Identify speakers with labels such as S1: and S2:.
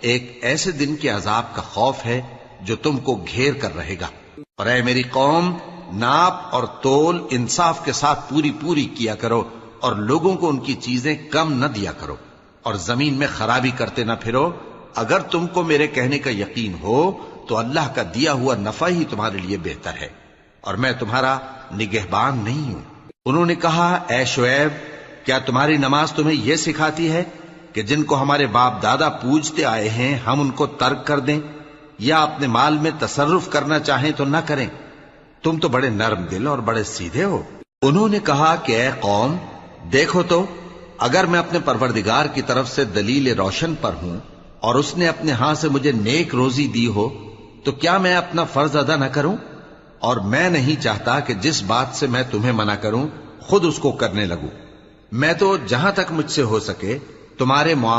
S1: ایک ایسے دن کے عذاب کا خوف ہے جو تم کو گھیر کر رہے گا۔ اور اے میری قوم، ناپ اور تول انصاف کے ساتھ پوری پوری کیا کرو، اور لوگوں کو ان کی چیزیں کم نہ دیا کرو، اور زمین میں خرابی کرتے نہ پھرو۔ اگر تم کو میرے کہنے کا یقین ہو تو اللہ کا دیا ہوا نفع ہی تمہارے لیے بہتر ہے، اور میں تمہارا نگہبان نہیں ہوں۔ انہوں نے کہا، اے شعیب، کیا تمہاری نماز تمہیں یہ سکھاتی ہے کہ جن کو ہمارے باپ دادا پوجتے آئے ہیں ہم ان کو ترک کر دیں، یا اپنے مال میں تصرف کرنا چاہیں تو نہ کریں؟ تم تو بڑے نرم دل اور بڑے سیدھے ہو۔ انہوں نے کہا کہ اے قوم، دیکھو تو، اگر میں اپنے پروردگار کی طرف سے دلیل روشن پر ہوں اور اس نے اپنے ہاں سے مجھے نیک روزی دی ہو تو کیا میں اپنا فرض ادا نہ کروں؟ اور میں نہیں چاہتا کہ جس بات سے میں تمہیں منع کروں خود اس کو کرنے لگوں۔ میں تو جہاں تک مجھ سے ہو سکے تمہارے